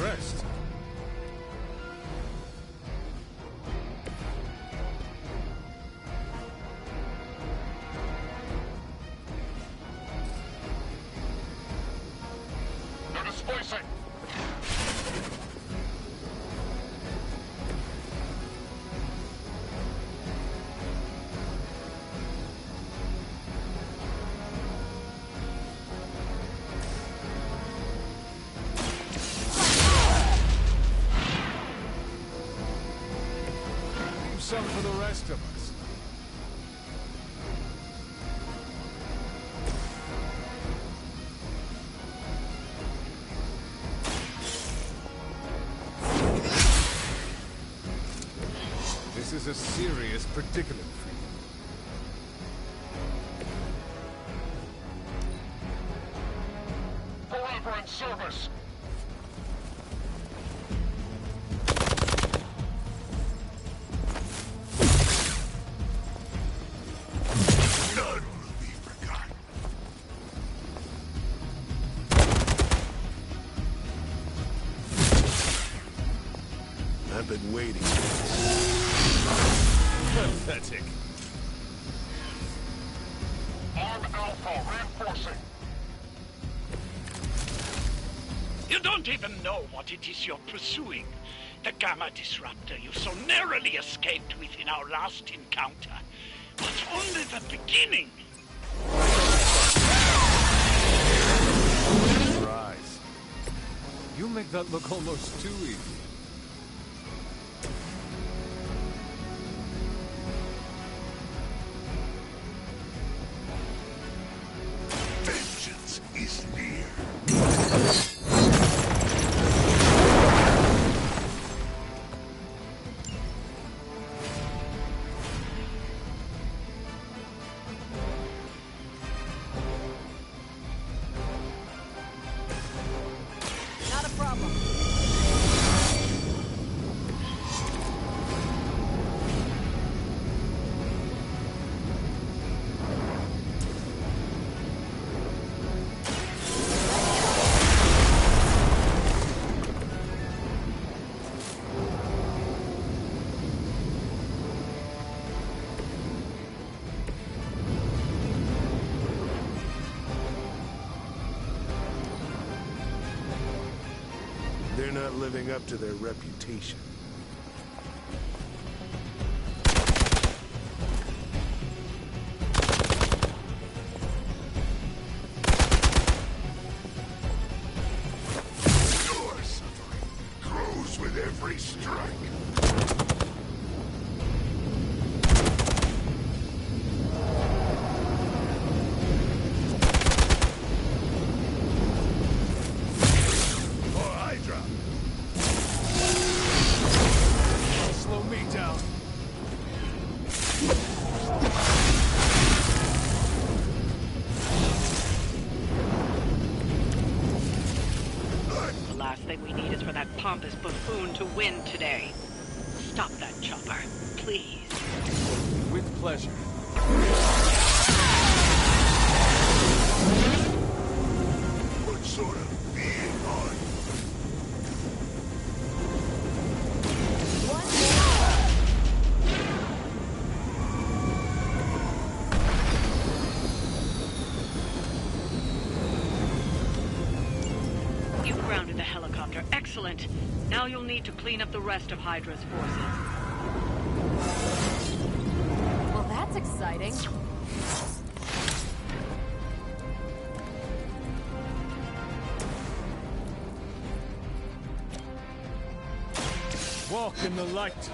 rest. They're displacing. Some for the rest of us. This is a serious predicament for you. Forever in service. I've been waiting. Pathetic. Arm Alpha reinforcing. You don't even know what it is you're pursuing. The Gamma Disruptor you so narrowly escaped with in our last encounter was only the beginning. Rise. You make that look almost too easy. Vengeance is near. Not a problem. They're not living up to their reputation. Your suffering grows with every strike. Slow me down. The last thing we need is for that pompous buffoon to win today. Stop that chopper, please. With pleasure. What sort of being are you? You've grounded the helicopter. Excellent. Now you'll need to clean up the rest of Hydra's forces. Well, that's exciting. Walk in the light.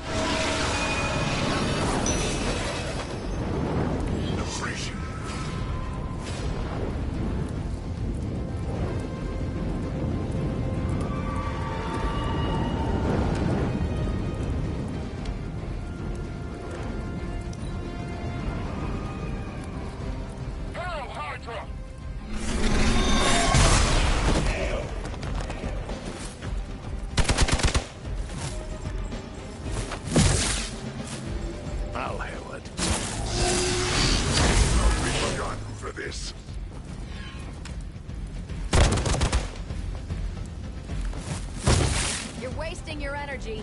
Appreciate it. Hail Hydra! I'll hail it. Not be forgotten for this. wasting your energy.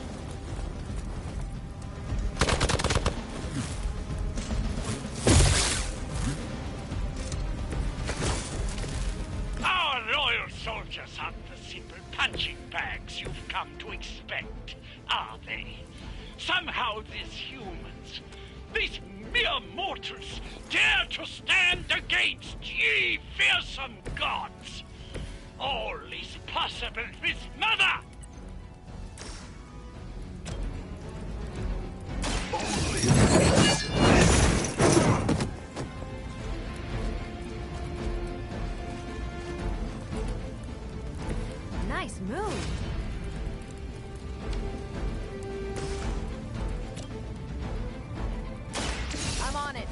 Our loyal soldiers aren't the simple punching bags you've come to expect, are they? Somehow these humans, these mere mortals, dare to stand against ye fearsome gods. All is possible with Mother! Nice move. I'm on it.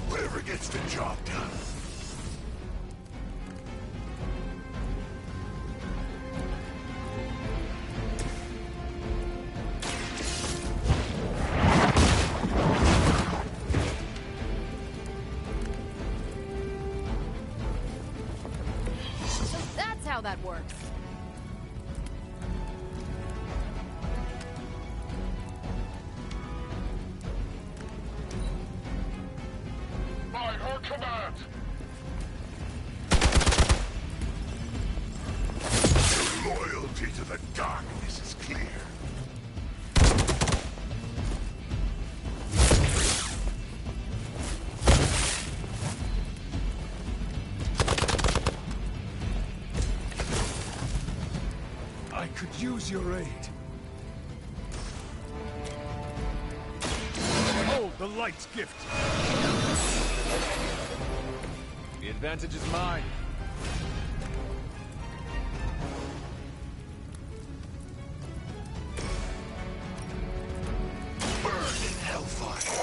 Whatever gets the job done. So that's how that works. By her command. Loyalty to the darkness is clear. I could use your aid. Hold the light's gift. The advantage is mine. Burn in hellfire.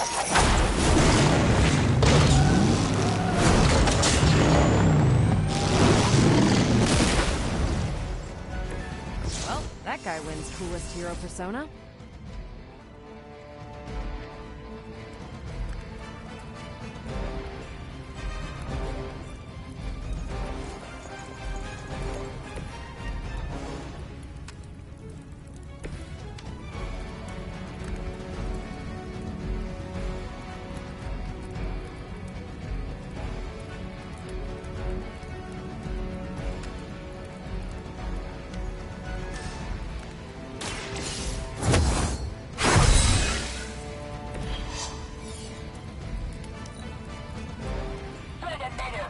Well, that guy wins coolest hero persona. For the Mother.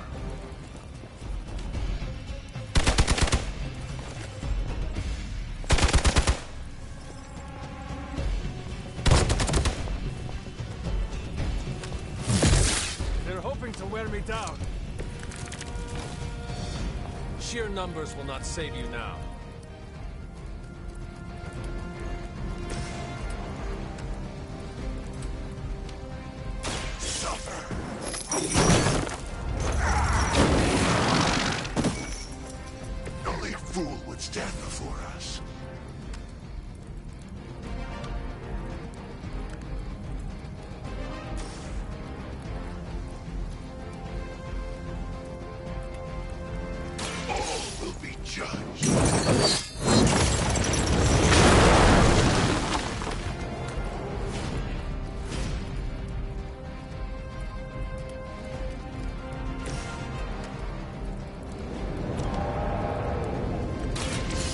They're hoping to wear me down. Sheer numbers will not save you now. Suffer. Only a fool would stand before us. All will be judged.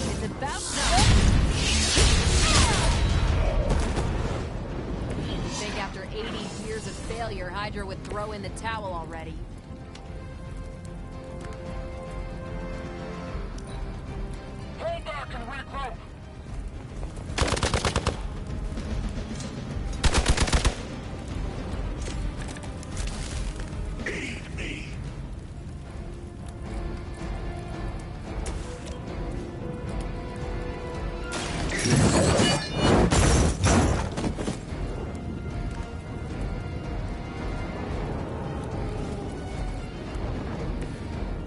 It's about time. You think after 80 years of failure, Hydra would throw in the towel already? Hold back and regroup. Aid me.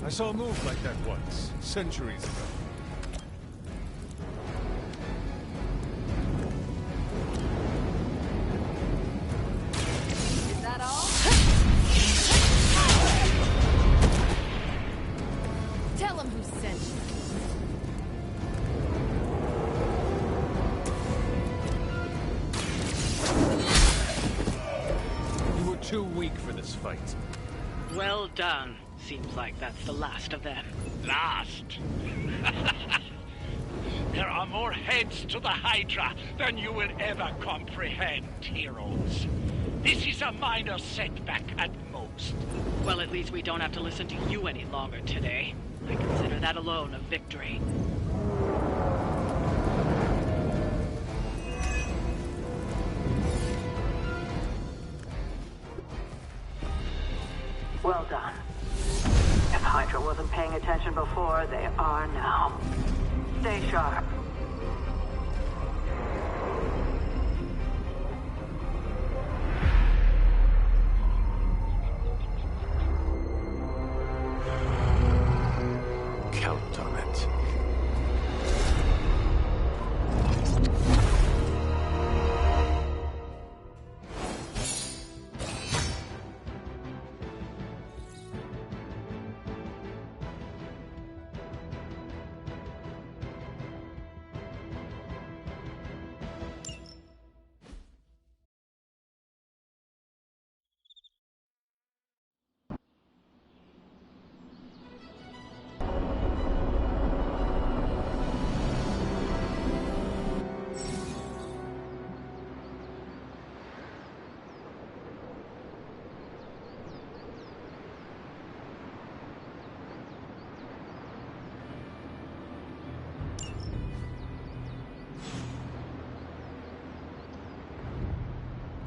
I saw a move like that once, centuries ago. Is that all? Tell him who said too weak for this fight. Well done. Seems like that's the last of them. Last? There are more heads to the Hydra than you will ever comprehend, heroes. This is a minor setback at most. Well, at least we don't have to listen to you any longer today. I consider that alone a victory. Well done. If Hydra wasn't paying attention before, they are now. Stay sharp. Count on it.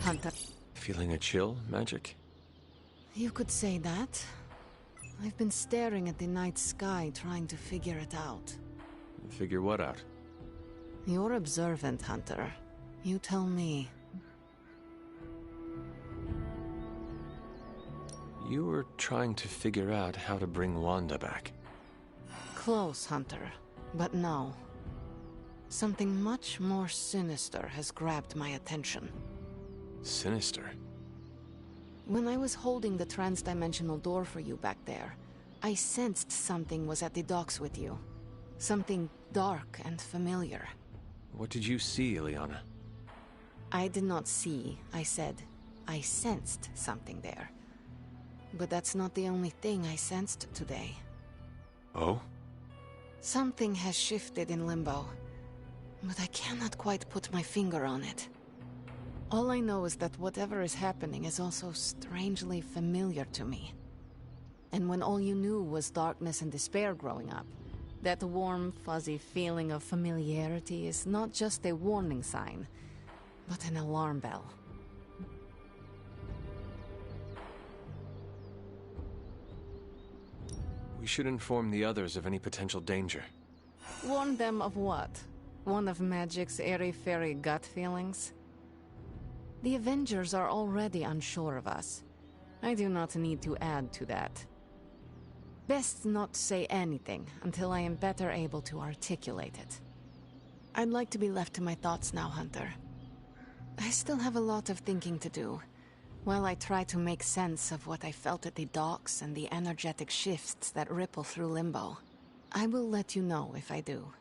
Hunter. Feeling a chill, Magic? You could say that. I've been staring at the night sky trying to figure it out. Figure what out? You're observant, Hunter. You tell me. You were trying to figure out how to bring Wanda back. Close, Hunter. But no. Something much more sinister has grabbed my attention. Sinister? When I was holding the transdimensional door for you back there, I sensed something was at the docks with you. Something dark and familiar. What did you see, Illyana? I did not see, I said. I sensed something there. But that's not the only thing I sensed today. Oh? Something has shifted in Limbo, but I cannot quite put my finger on it. All I know is that whatever is happening is also strangely familiar to me. And when all you knew was darkness and despair growing up, that warm, fuzzy feeling of familiarity is not just a warning sign, but an alarm bell. We should inform the others of any potential danger. Warn them of what? One of Magic's airy-fairy gut feelings? The Avengers are already unsure of us. I do not need to add to that. Best not say anything until I am better able to articulate it. I'd like to be left to my thoughts now, Hunter. I still have a lot of thinking to do, while I try to make sense of what I felt at the docks and the energetic shifts that ripple through Limbo. I will let you know if I do.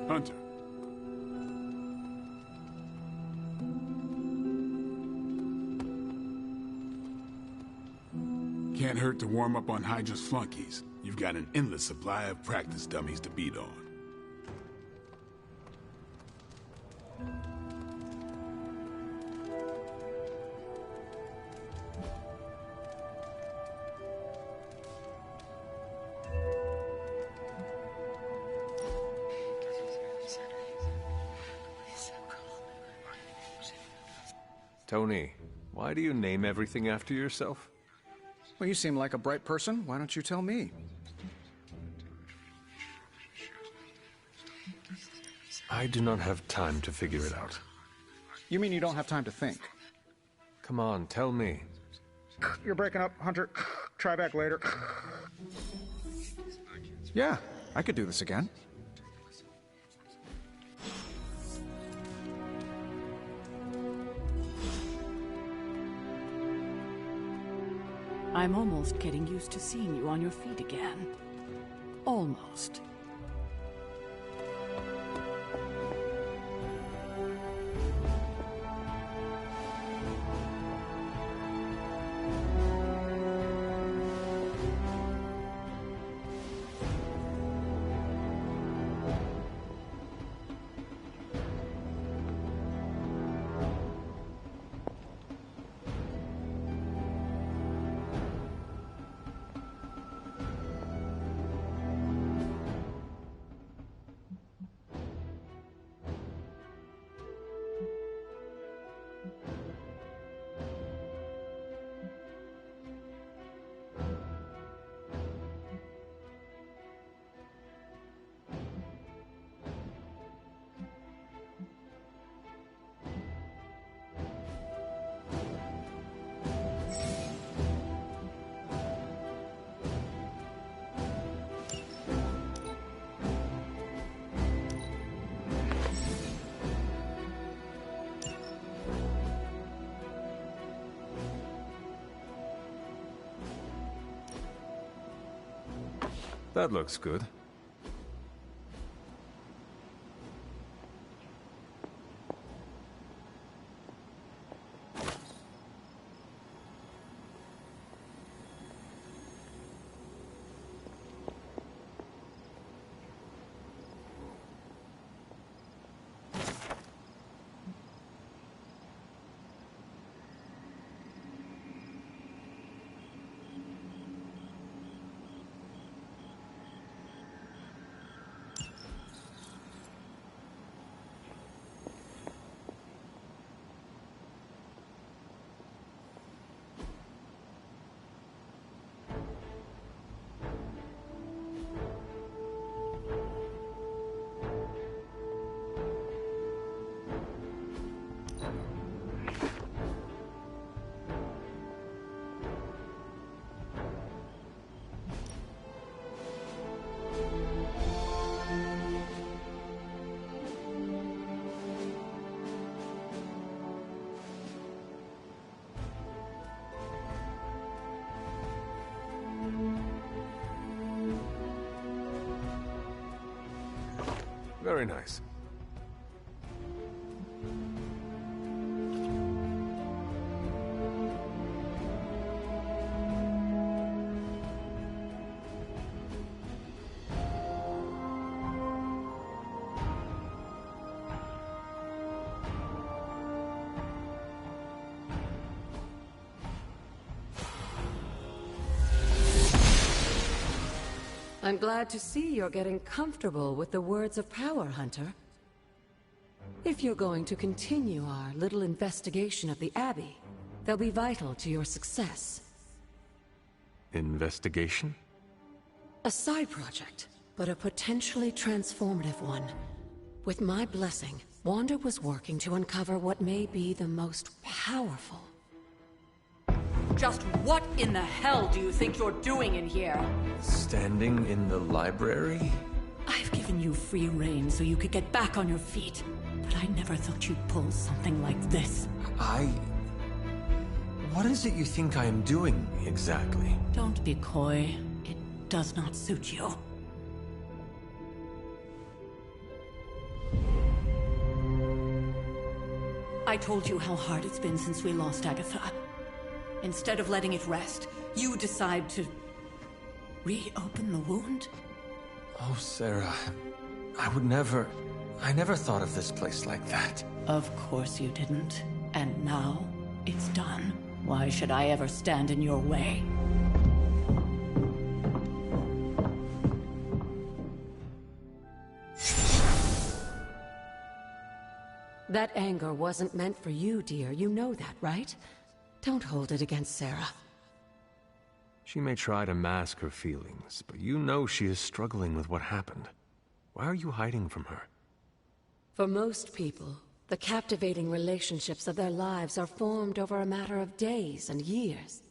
Hunter. Can't hurt to warm up on Hydra's flunkies. You've got an endless supply of practice dummies to beat on. Tony, why do you name everything after yourself? Well, you seem like a bright person. Why don't you tell me? I do not have time to figure it out. You mean you don't have time to think? Come on, tell me. You're breaking up, Hunter. Try back later. Yeah, I could do this again. I'm almost getting used to seeing you on your feet again. Almost. That looks good. Very nice. I'm glad to see you're getting comfortable with the words of power, Hunter. If you're going to continue our little investigation of the Abbey, they'll be vital to your success. Investigation? A side project, but a potentially transformative one. With my blessing, Wanda was working to uncover what may be the most powerful. Just what in the hell do you think you're doing in here? Standing in the library? I've given you free rein so you could get back on your feet. But I never thought you'd pull something like this. What is it you think I am doing, exactly? Don't be coy. It does not suit you. I told you how hard it's been since we lost Agatha. Instead of letting it rest, you decide to reopen the wound? Oh, Sarah, I never thought of this place like that. Of course you didn't. And now, it's done. Why should I ever stand in your way? That anger wasn't meant for you, dear. You know that, right? Don't hold it against Sarah. She may try to mask her feelings, but you know she is struggling with what happened. Why are you hiding from her? For most people, the captivating relationships of their lives are formed over a matter of days and years.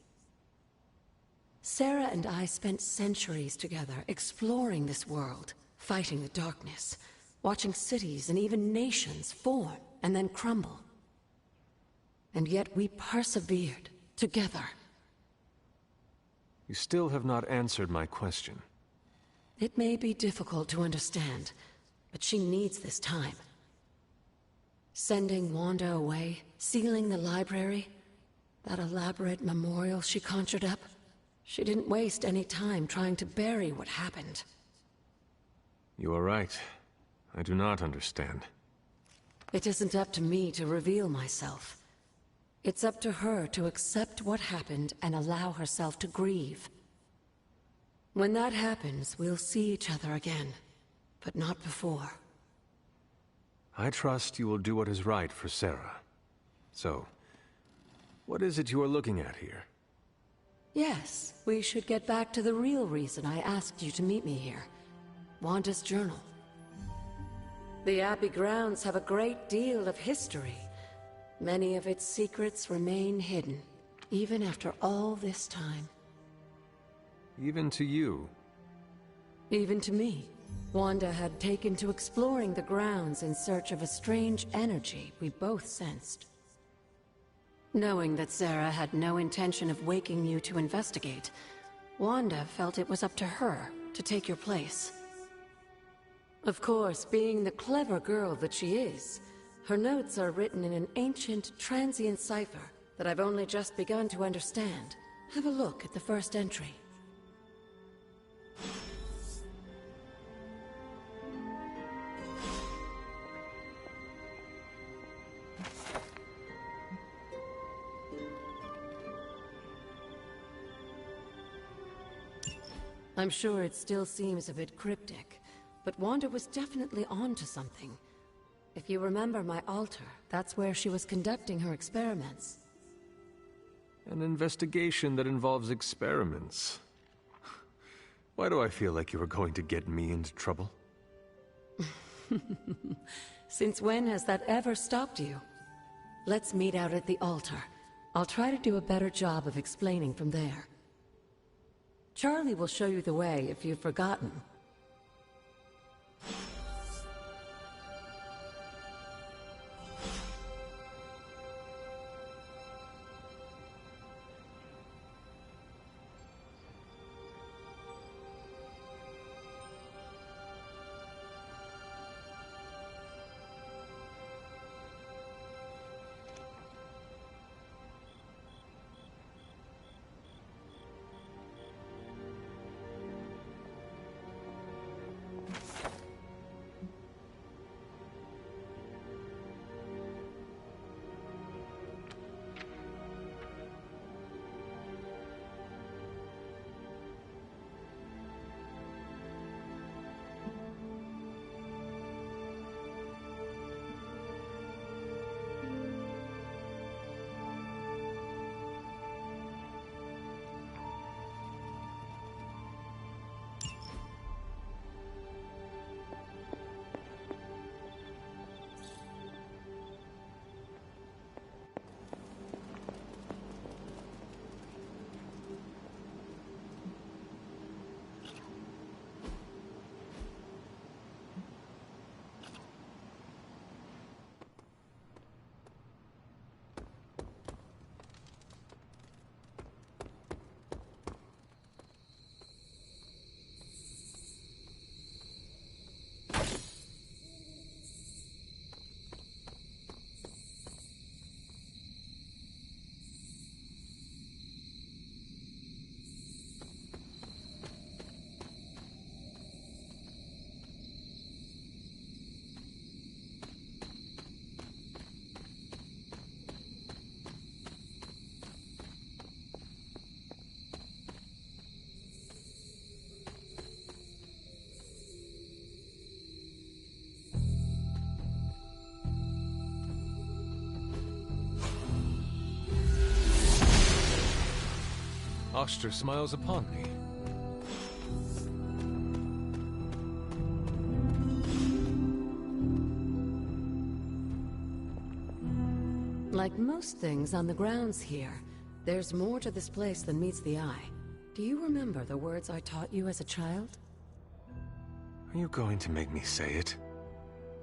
Sarah and I spent centuries together exploring this world, fighting the darkness, watching cities and even nations form and then crumble. And yet we persevered together. You still have not answered my question. It may be difficult to understand, but she needs this time. Sending Wanda away, sealing the library, that elaborate memorial she conjured up. She didn't waste any time trying to bury what happened. You are right. I do not understand. It isn't up to me to reveal myself. It's up to her to accept what happened and allow herself to grieve. When that happens, we'll see each other again, but not before. I trust you will do what is right for Sarah. So, what is it you are looking at here? Yes, we should get back to the real reason I asked you to meet me here. Wanda's journal. The Abbey grounds have a great deal of history. Many of its secrets remain hidden, even after all this time. Even to you? Even to me. Wanda had taken to exploring the grounds in search of a strange energy we both sensed. Knowing that Sarah had no intention of waking you to investigate, Wanda felt it was up to her to take your place. Of course, being the clever girl that she is, her notes are written in an ancient, transient cipher that I've only just begun to understand. Have a look at the first entry. I'm sure it still seems a bit cryptic, but Wanda was definitely onto something. If you remember my altar, that's where she was conducting her experiments. An investigation that involves experiments. Why do I feel like you are going to get me into trouble? Since when has that ever stopped you? Let's meet out at the altar. I'll try to do a better job of explaining from there. Charlie will show you the way if you've forgotten. posture smiles upon me. Like most things on the grounds here, there's more to this place than meets the eye. Do you remember the words I taught you as a child? Are you going to make me say it?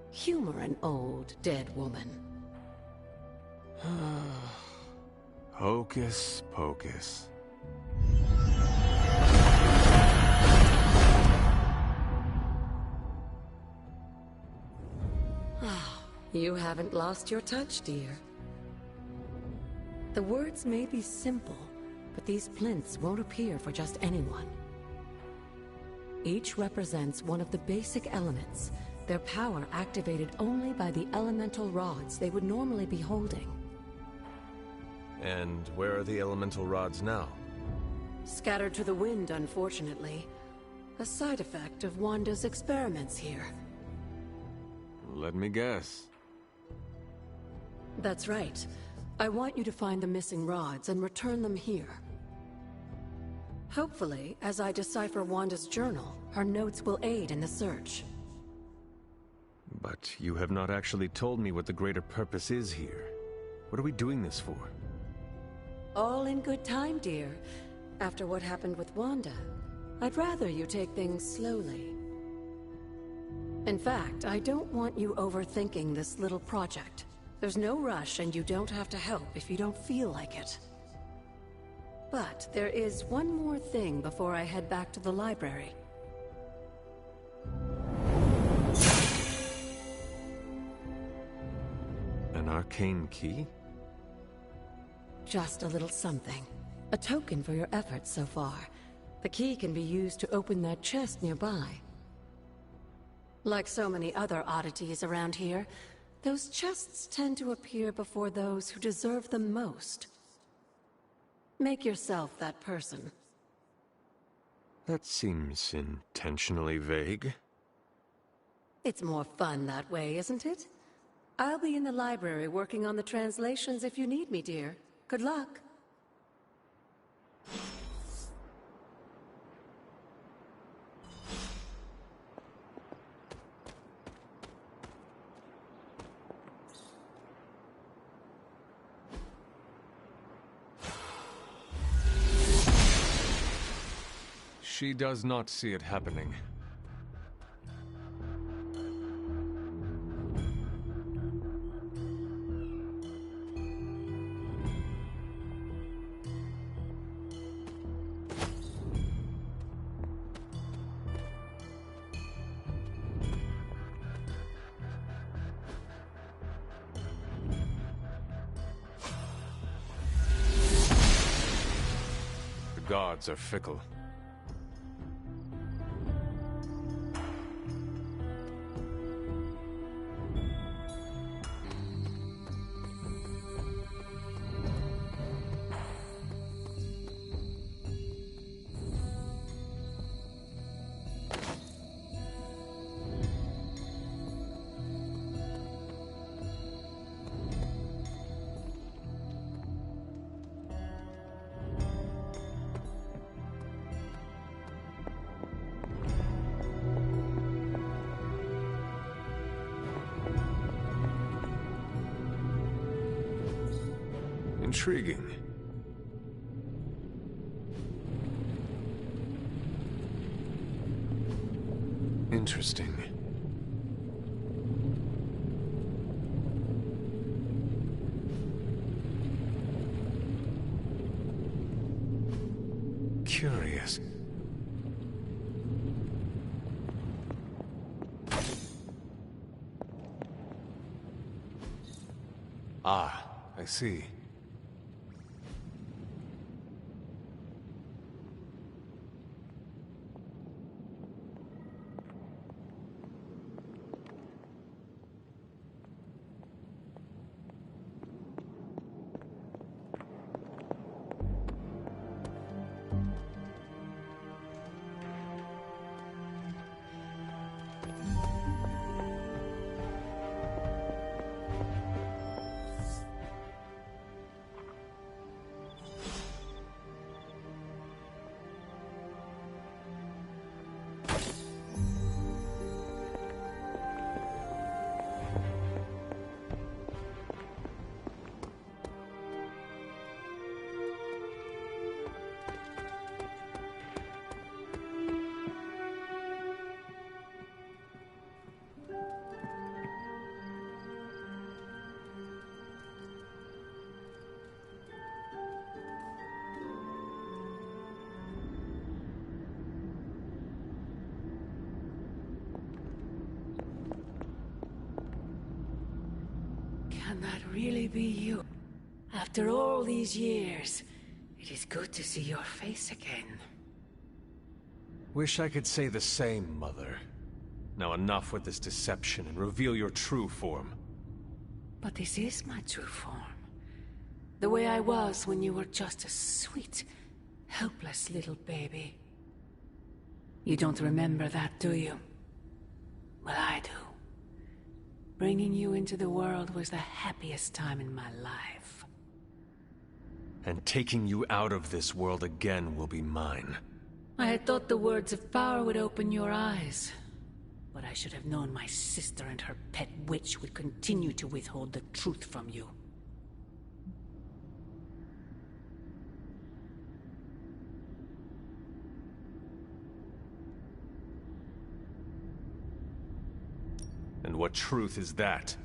Humor an old, dead woman. Hocus pocus. You haven't lost your touch, dear. The words may be simple, but these plinths won't appear for just anyone. Each represents one of the basic elements, their power activated only by the elemental rods they would normally be holding. And where are the elemental rods now? Scattered to the wind, unfortunately. A side effect of Wanda's experiments here. Let me guess. That's right. I want you to find the missing rods and return them here. Hopefully, as I decipher Wanda's journal, her notes will aid in the search. But you have not actually told me what the greater purpose is here. What are we doing this for? All in good time, dear. After what happened with Wanda, I'd rather you take things slowly. In fact, I don't want you overthinking this little project. There's no rush, and you don't have to help if you don't feel like it. But there is one more thing before I head back to the library. An arcane key? Just a little something. A token for your efforts so far. The key can be used to open that chest nearby. Like so many other oddities around here, those chests tend to appear before those who deserve them most. Make yourself that person. That seems intentionally vague. It's more fun that way, isn't it? I'll be in the library working on the translations if you need me, dear. Good luck. She does not see it happening. The gods are fickle. Intriguing. Interesting. Curious. Ah, I see. Can that really be you? After all these years, it is good to see your face again. Wish I could say the same, Mother. Now enough with this deception and reveal your true form. But this is my true form. The way I was when you were just a sweet, helpless little baby. You don't remember that, do you? Well, I do. Bringing you into the world was the happiest time in my life. And taking you out of this world again will be mine. I had thought the words of power would open your eyes. But I should have known my sister and her pet witch would continue to withhold the truth from you. And what truth is that?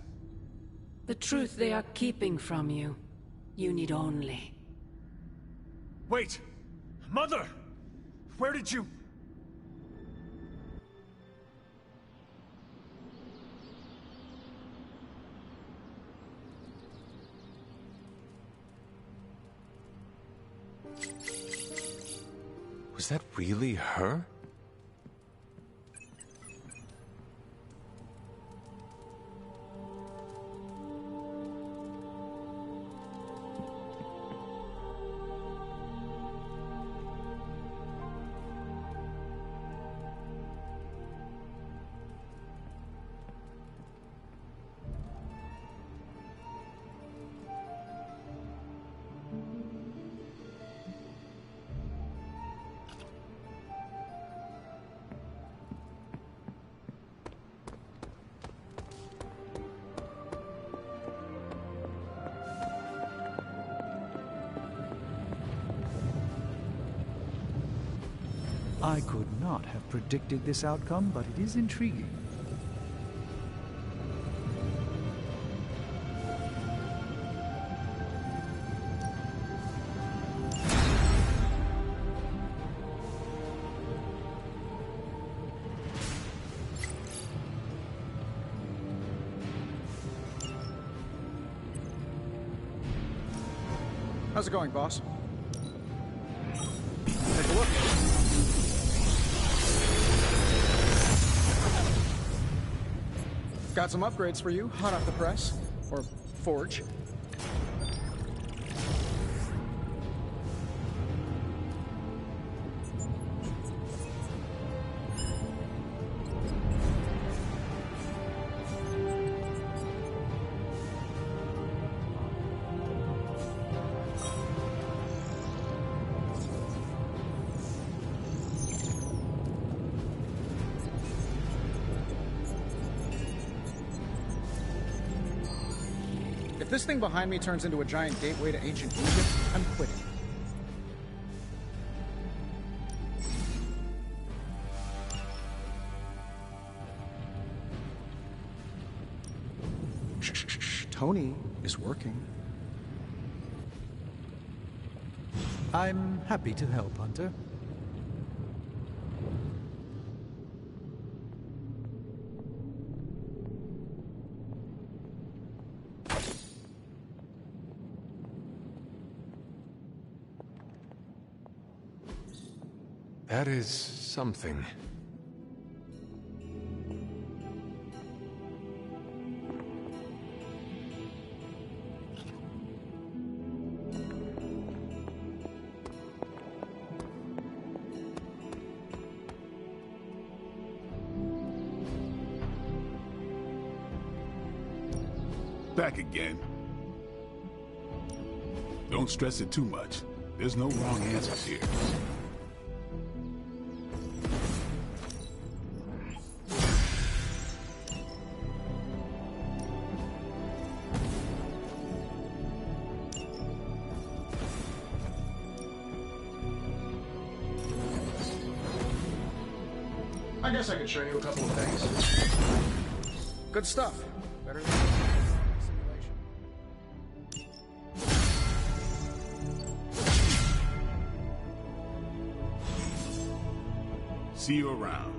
The truth they are keeping from you. You need only. Wait! Mother! Where did you... Was that really her? I could not have predicted this outcome, but it is intriguing. How's it going, boss? Take a look. Got some upgrades for you, hot off the press. Or forge. If this thing behind me turns into a giant gateway to ancient Egypt, I'm quitting. Shh. Tony is working. I'm happy to help, Hunter. That is something. Back again. Don't stress it too much. There's no wrong answers here. I guess I could show you a couple of things. Good stuff. Better than simulation. See you around.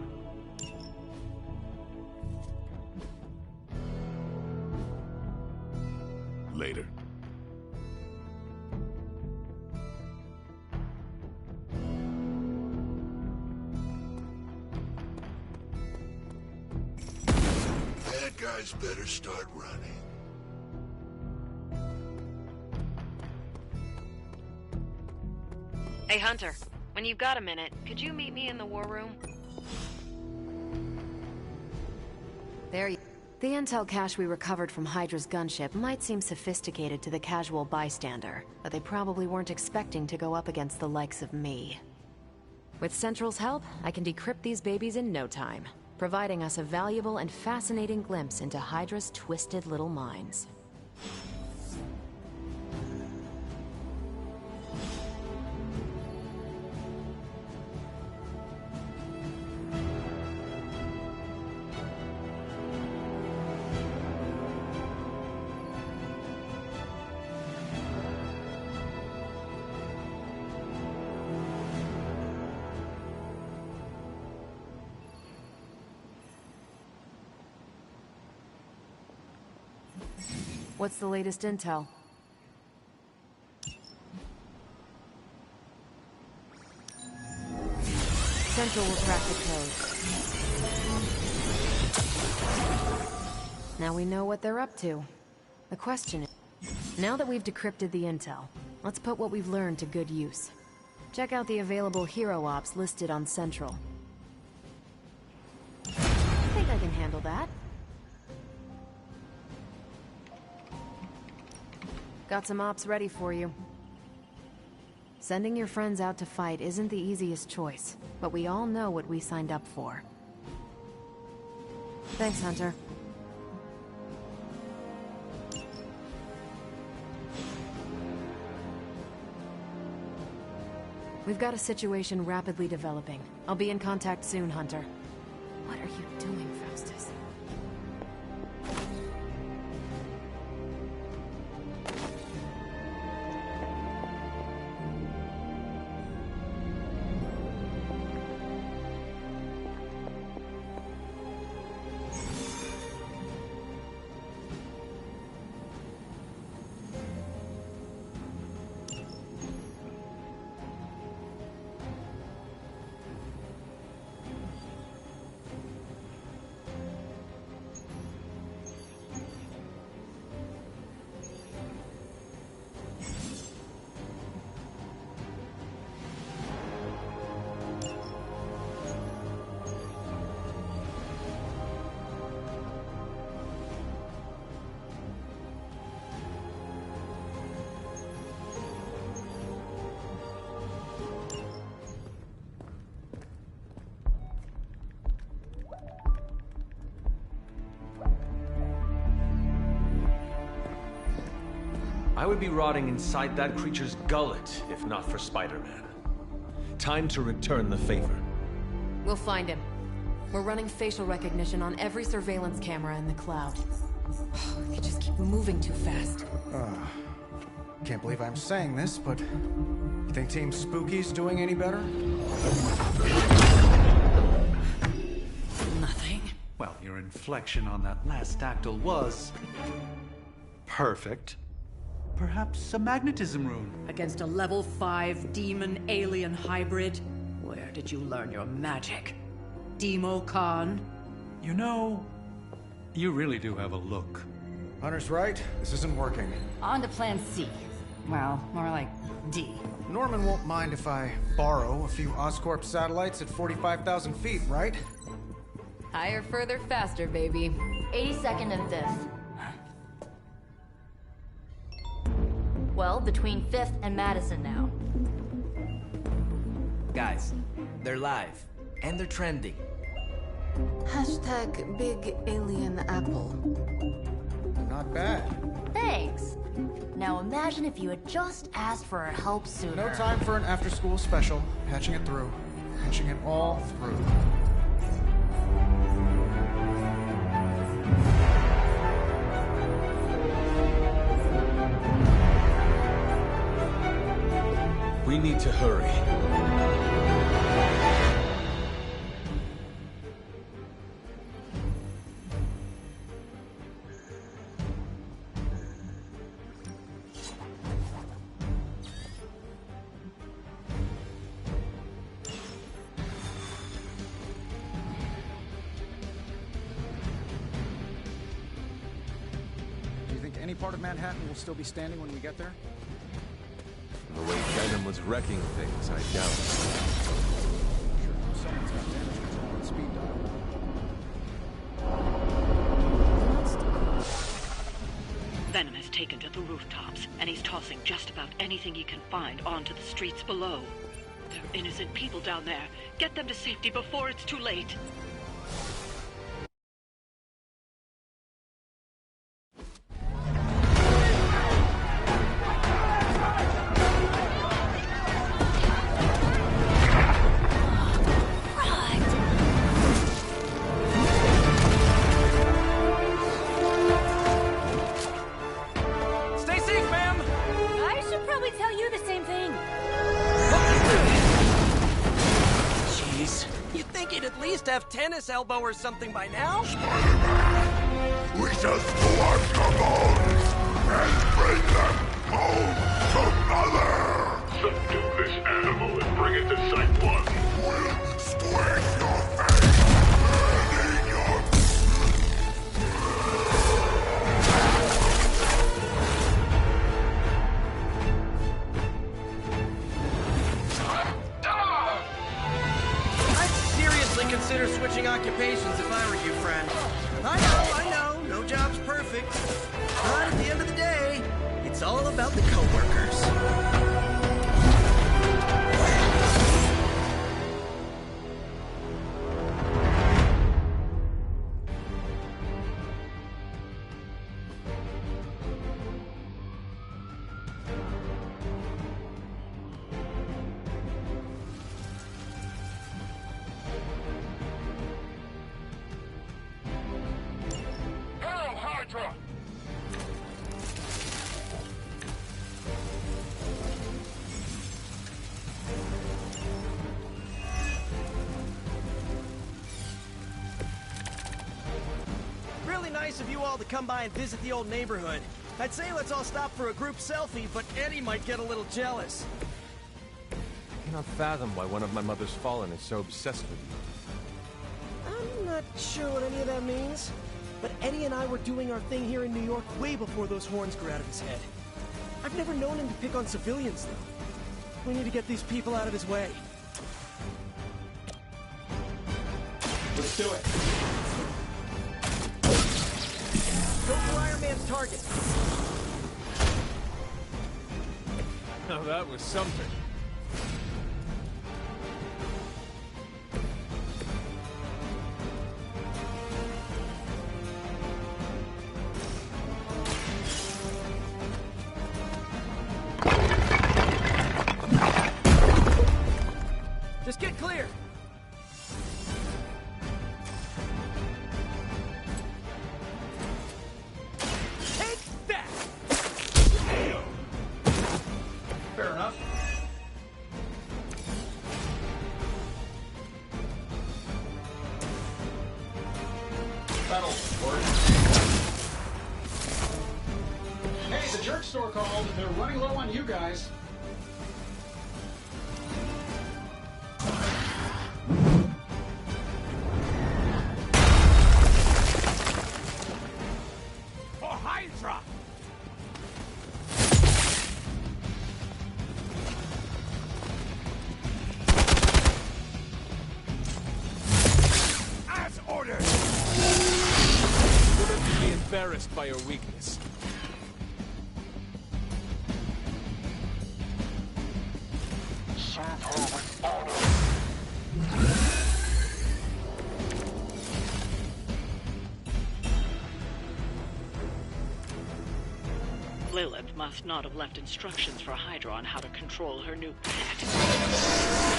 later. Bad guys better start running. Hey, Hunter. When you've got a minute, could you meet me in the war room? There you... The intel cache we recovered from Hydra's gunship might seem sophisticated to the casual bystander, but they probably weren't expecting to go up against the likes of me. With Central's help, I can decrypt these babies in no time, providing us a valuable and fascinating glimpse into Hydra's twisted little minds. What's the latest intel? Central will crack the code. Now we know what they're up to. The question is, now that we've decrypted the intel, let's put what we've learned to good use. Check out the available hero ops listed on Central. I think I can handle that. Got some ops ready for you. Sending your friends out to fight isn't the easiest choice, but we all know what we signed up for. Thanks, Hunter. We've got a situation rapidly developing. I'll be in contact soon, Hunter. What are you doing, Faustus? I would be rotting inside that creature's gullet if not for Spider-Man. Time to return the favor. We'll find him. We're running facial recognition on every surveillance camera in the cloud. They just keep moving too fast. Can't believe I'm saying this, but you think Team Spooky's doing any better? Nothing. Well, your inflection on that last dactyl was... perfect. Perhaps a magnetism rune. Against a level 5 demon alien hybrid? Where did you learn your magic? Demo Khan? You know, you really do have a look. Hunter's right. This isn't working. On to plan C. Well, more like D. Norman won't mind if I borrow a few Oscorp satellites at 45,000 feet, right? Higher, further, faster, baby. 82nd and 5th. Well, between 5th and Madison now. Guys, they're live. And they're trending. Hashtag Big Alien Apple. Not bad. Thanks. Now imagine if you had just asked for our help sooner. No time for an after-school special. Patching it through. Patching it all through. We need to hurry. any part of Manhattan will still be standing when we get there? The way Venom was wrecking things, I doubt it. Sure, someone's got damage control and speed dial. Venom has taken to the rooftops, and he's tossing just about anything he can find onto the streets below. There are innocent people down there. Get them to safety before it's too late. Have tennis elbow or something by now? Spider-Man, we just squash the bones and bring them home to Mother! Subdue this animal and bring it to Site 1. We'll squish your face and eat your... Consider switching occupations if I were you, friend. I know, no job's perfect. But at the end of the day, it's all about the coworkers. Of you all to come by and visit the old neighborhood. I'd say let's all stop for a group selfie, but Eddie might get a little jealous. I cannot fathom why one of my mother's fallen is so obsessed with you. I'm not sure what any of that means, but Eddie and I were doing our thing here in New York way before those horns grew out of his head. I've never known him to pick on civilians, though. We need to get these people out of his way. Let's do it. Go for Iron Man's target. Now that was something. Just get clear. Fair enough. That'll work. Hey, the jerk store called. They're running low on you guys. For Hydra! Embarrassed by your weakness. Serve her with honor. Lilith must not have left instructions for Hydra on how to control her new pet.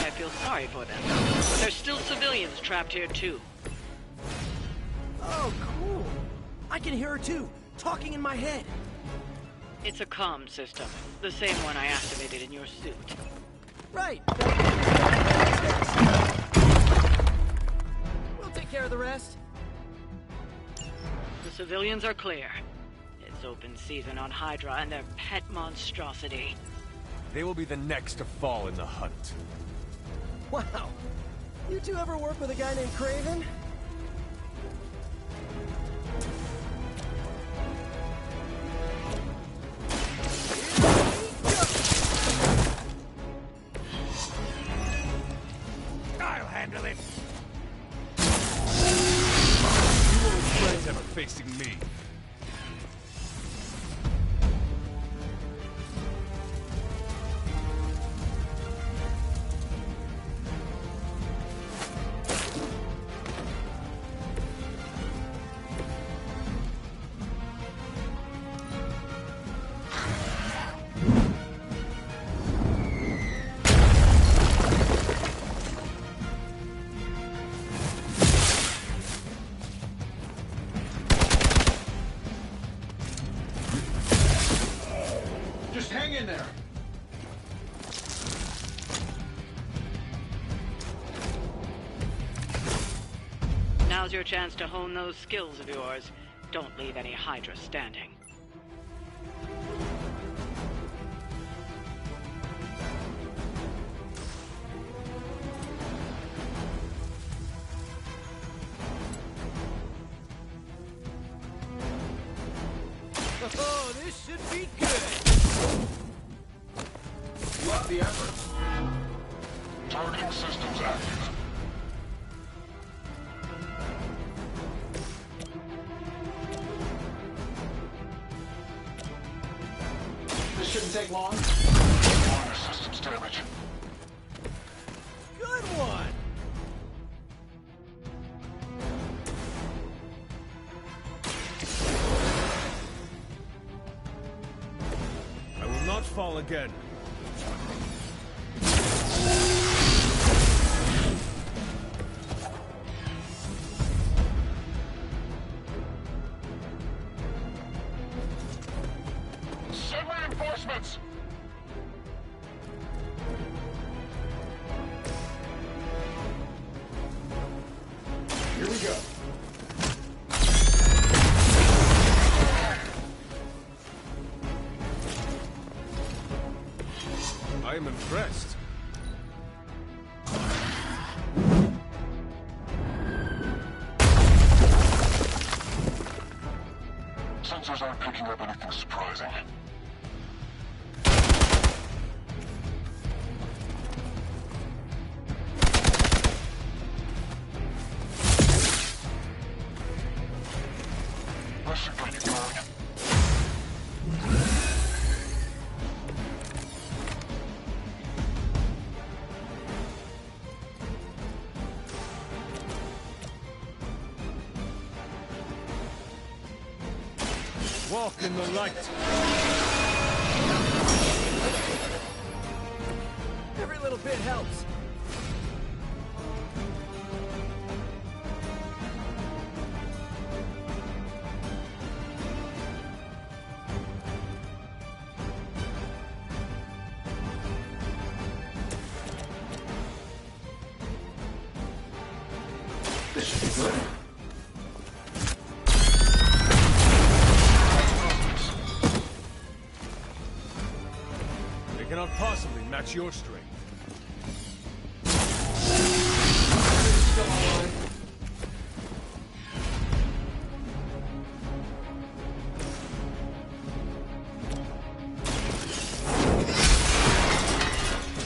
I feel sorry for them, but there's still civilians trapped here too. Oh, cool. I can hear her too, talking in my head. It's a comm system, the same one I activated in your suit. Right. We'll take care of the rest. The civilians are clear. It's open season on Hydra and their pet monstrosity. They will be the next to fall in the hunt. Wow. You two ever work with a guy named Kraven? Just hang in there. Now's your chance to hone those skills of yours. Don't leave any Hydra standing. Oh, this should be good. Love the effort. Targeting systems active. This shouldn't take long. Minor systems damage. Good one. I will not fall again. Send reinforcements! Here we go. I am impressed. Sensors aren't picking up anything surprising. This should get you going. Walk in the light. Every little bit helps. This should be good. They cannot possibly match your strength. Still online.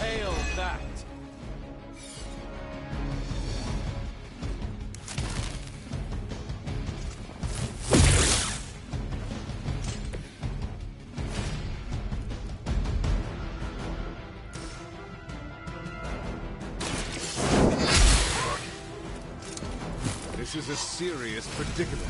Hail that! This is a serious predicament.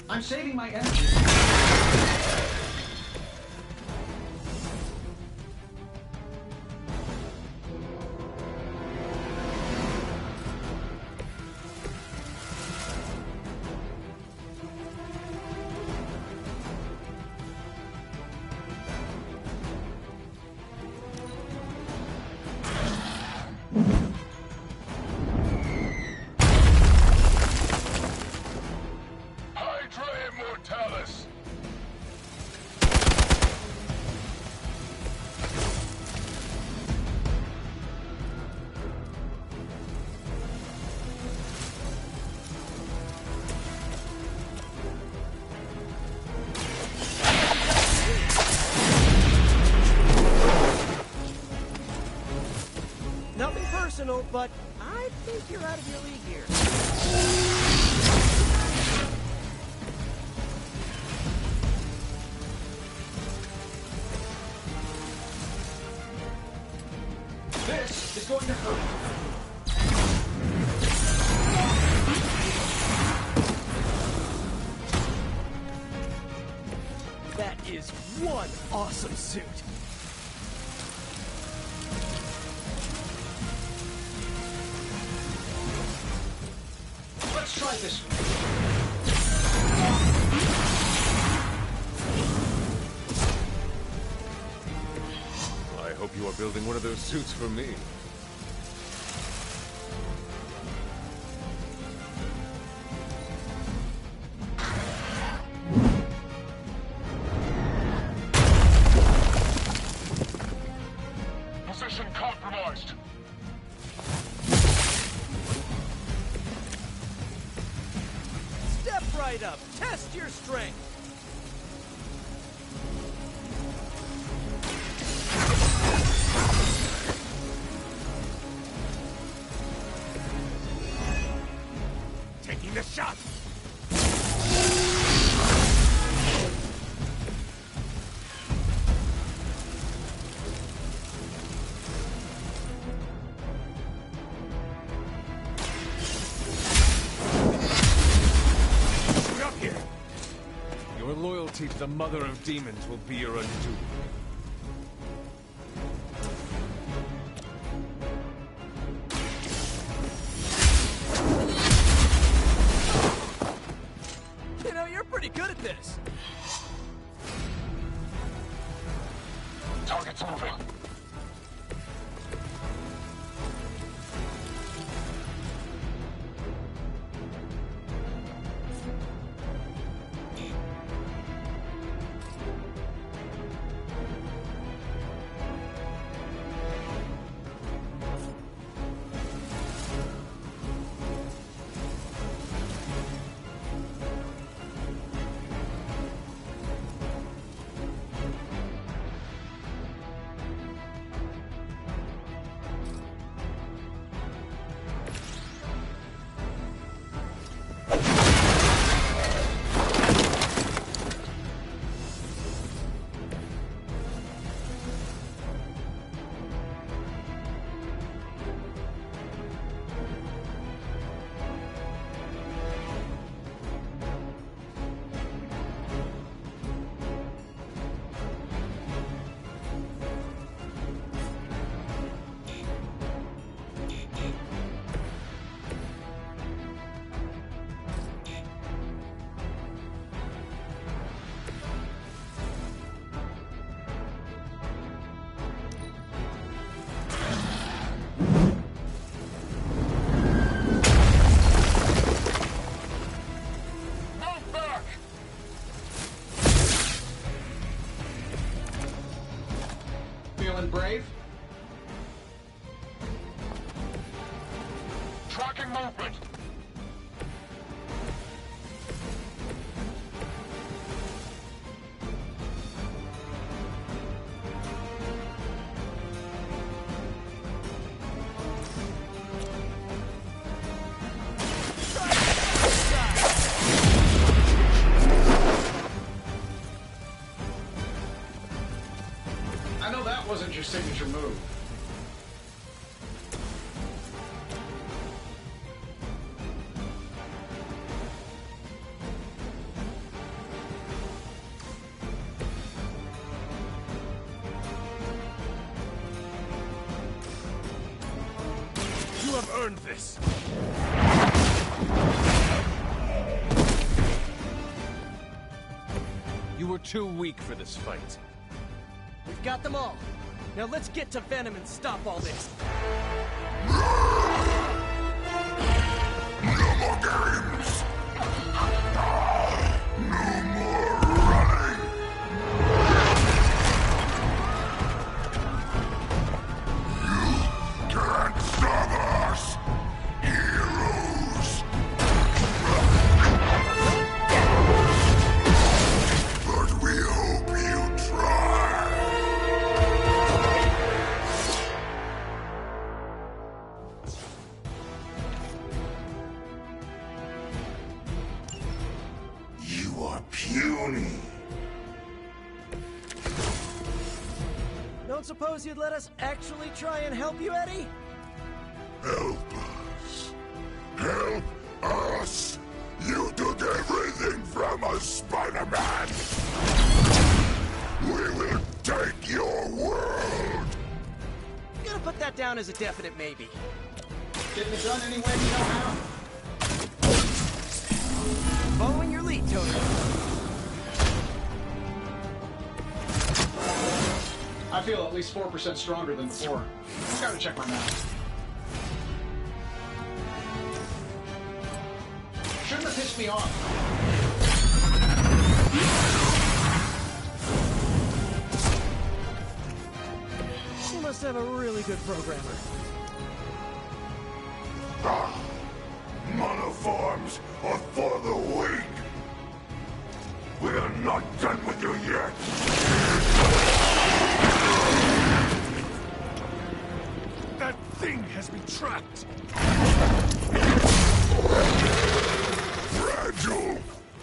I'm saving my energy. Hydra Immortalis! Nothing personal, but I think you're out of your league here. is one awesome suit. Let's try this one. I hope you are building one of those suits for me. Position compromised. Step right up. Test your strength. Taking the shot. Your loyalty to the Mother of Demons will be your undoing. You know, you're pretty good at this. Target's moving. Feeling brave? Tracking movement. I know that wasn't your signature move. You have earned this. You were too weak for this fight. We've got them all. Now let's get to Venom and stop all this. No more games. No more running. You can't stop us, heroes. But we hope you try. You are puny. Don't suppose you'd let us actually try and help you, Eddie? Help us. Help us. You took everything from us, Spider-Man. down as a definite maybe. Getting it done any way you know how. Following your lead, Toto. I feel at least 4% stronger than before. Just gotta check my math. Shouldn't have pissed me off. She must have a really good programmer. Monoforms are for the weak. We are not done with you yet. That thing has been trapped. Fragile.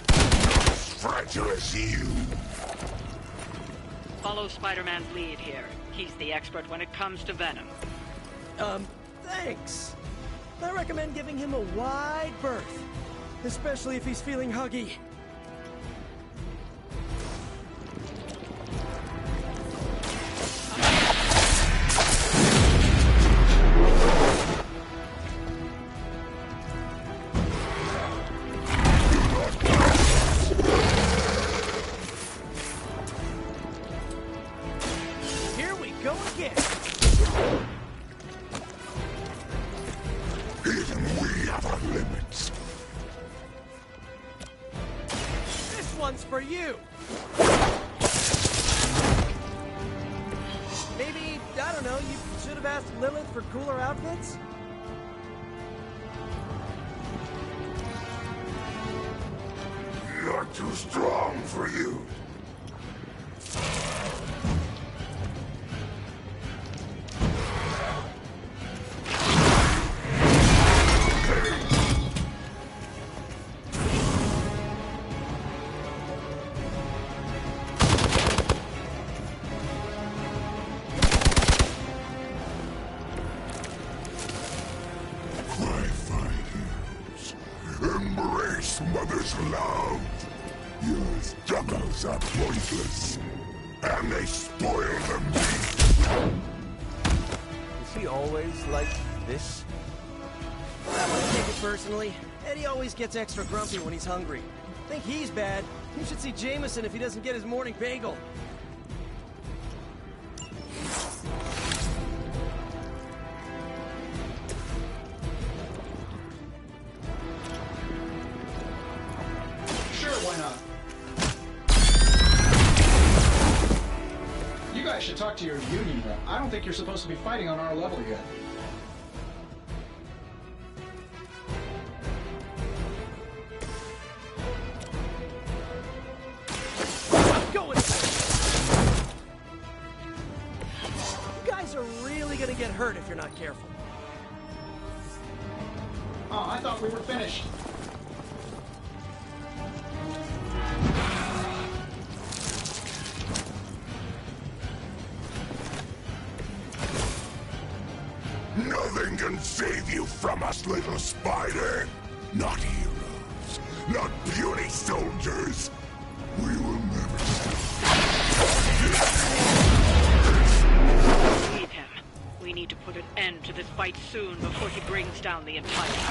Not as fragile as you. Follow Spider-Man's lead here. He's the expert when it comes to Venom. Thanks. I recommend giving him a wide berth, especially if he's feeling huggy. Here we go again. Even we have our limits. This one's for you. Maybe, I don't know, you should have asked Lilith for cooler outfits? You're too strong for you. Embrace Mother's love. Your struggles are pointless, and they spoil the meat. Is he always like this? I wouldn't take it personally. Eddie always gets extra grumpy when he's hungry. Think he's bad? You should see Jameson if he doesn't get his morning bagel. Sure, why not? You guys should talk to your union rep. I don't think you're supposed to be fighting on our level yet. Going. You guys are really gonna get hurt if you're not careful. Oh, I thought we were finished. Nothing can save you from us, little spider. Not heroes, not puny soldiers. We will never Leave him. We need to put an end to this fight soon before he brings down the entire city.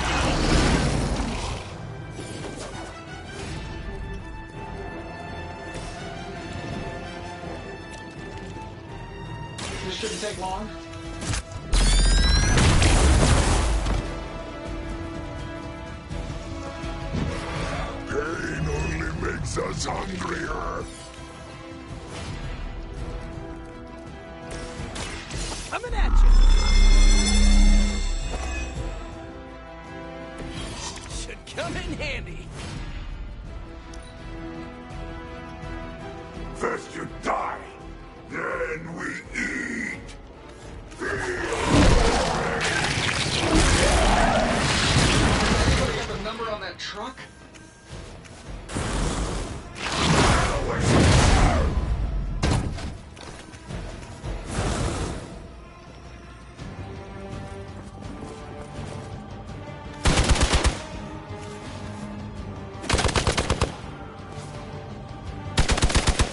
This shouldn't take long. Pain only makes us hungrier. Coming at you. Should come in handy. First you die, then we eat. Anybody got the number on that truck?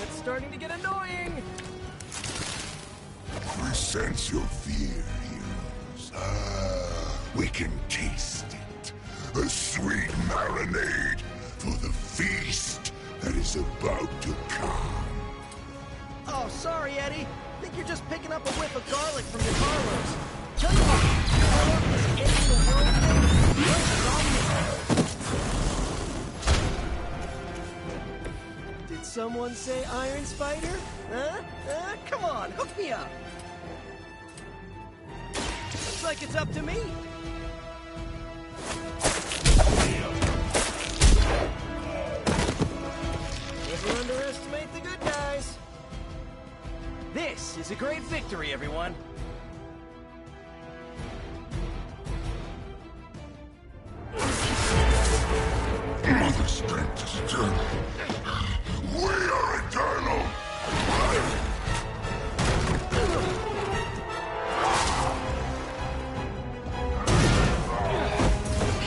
It's starting to get annoying. We sense your fear, hero. we can taste it. A sweet marinade for the feast that is about to come. Oh, sorry, Eddie. Think you're just picking up a whiff of garlic from your Carlos. Tell you what, I love this ending the world thing. Did someone say Iron Spider? Huh? Come on, hook me up. Looks like it's up to me. Never underestimate the good guys. This is a great victory, everyone. Mother strength is eternal. We are eternal.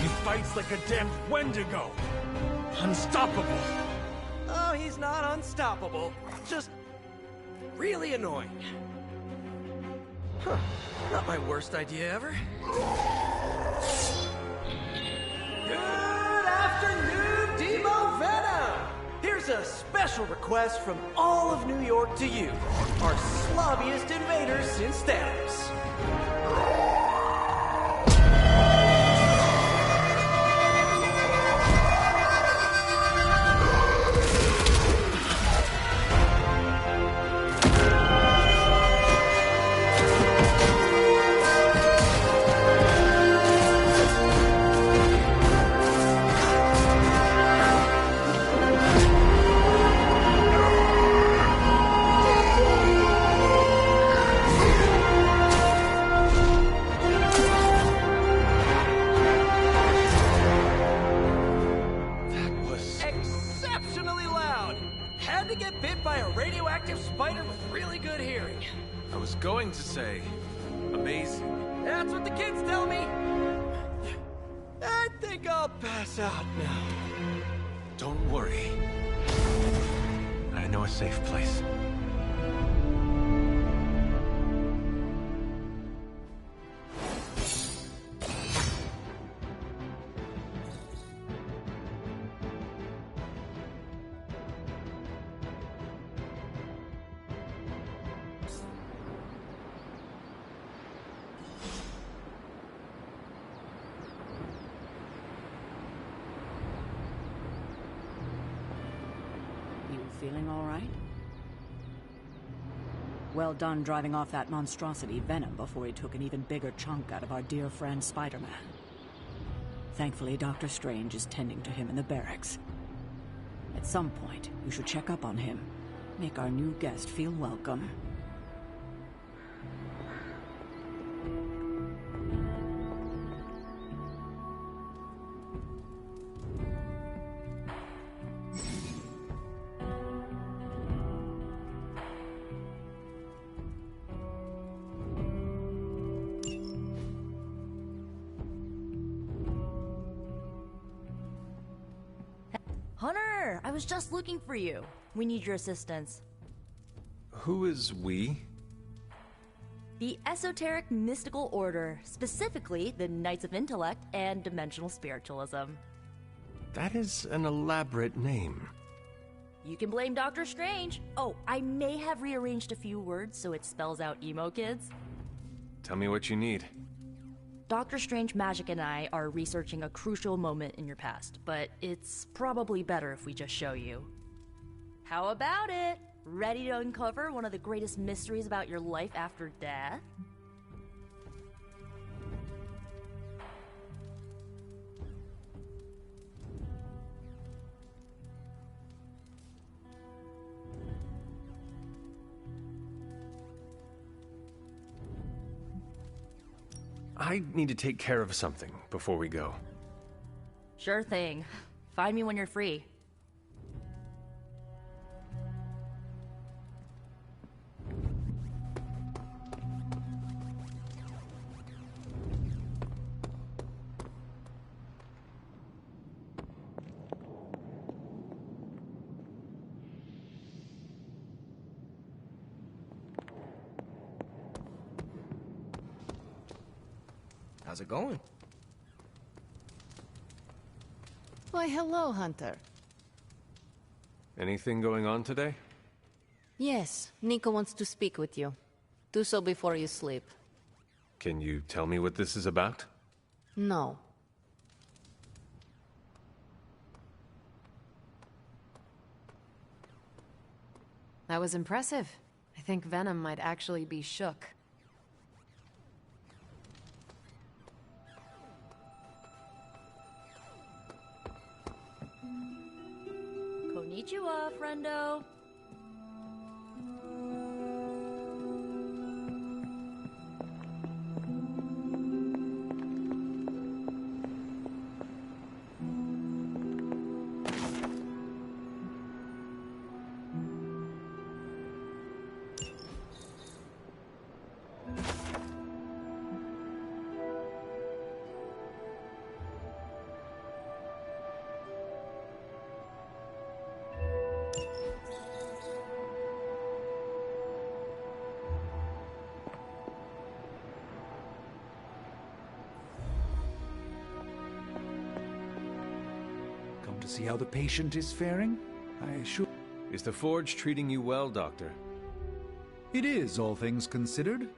He fights like a damned Wendigo. Unstoppable. Oh, he's not unstoppable. Just really annoying. Huh. Not my worst idea ever. Good afternoon, Demo Venom! Here's a special request from all of New York to you, our slobbiest invaders since Thanos. Exceptionally loud! Had to get bit by a radioactive spider with really good hearing. I was going to say, amazing. That's what the kids tell me. I think I'll pass out now. Don't worry. I know a safe place. Feeling all right? Well done driving off that monstrosity Venom before he took an even bigger chunk out of our dear friend Spider-Man. Thankfully, Dr. Strange is tending to him in the barracks. At some point, you should check up on him. Make our new guest feel welcome. Hunter, I was just looking for you. We need your assistance. Who is we? The Esoteric Mystical Order, specifically the Knights of Intellect and Dimensional Spiritualism. That is an elaborate name. You can blame Dr. Strange. Oh, I may have rearranged a few words so it spells out emo kids. Tell me what you need. Dr. Strange Magic and I are researching a crucial moment in your past, but it's probably better if we just show you. How about it? Ready to uncover one of the greatest mysteries about your life after death? I need to take care of something before we go. Sure thing. Find me when you're free. How's it going? Why, hello, Hunter. Anything going on today? Yes, Nico wants to speak with you. Do so before you sleep. Can you tell me what this is about? No. That was impressive. I think Venom might actually be shook. Konnichiwa, friendo. To see how the patient is faring? I assure... Is the Forge treating you well, Doctor? It is, all things considered.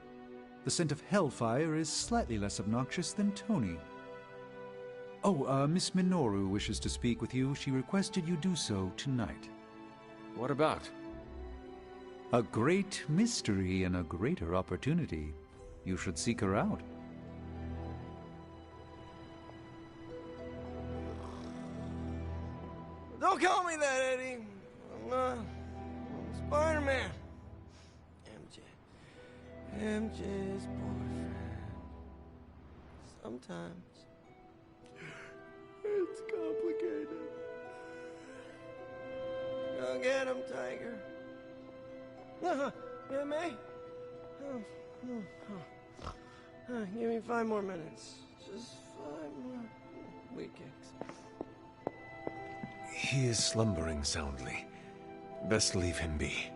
The scent of hellfire is slightly less obnoxious than Tony. Oh, Miss Minoru wishes to speak with you. She requested you do so tonight. What about? A great mystery and a greater opportunity. You should seek her out. Don't call me that, Eddie. I'm Spider-Man. MJ's boyfriend. Sometimes it's complicated. Go get him, Tiger. Yeah, May? Give me 5 more minutes. Just 5 more weak kicks. He is slumbering soundly. Best leave him be.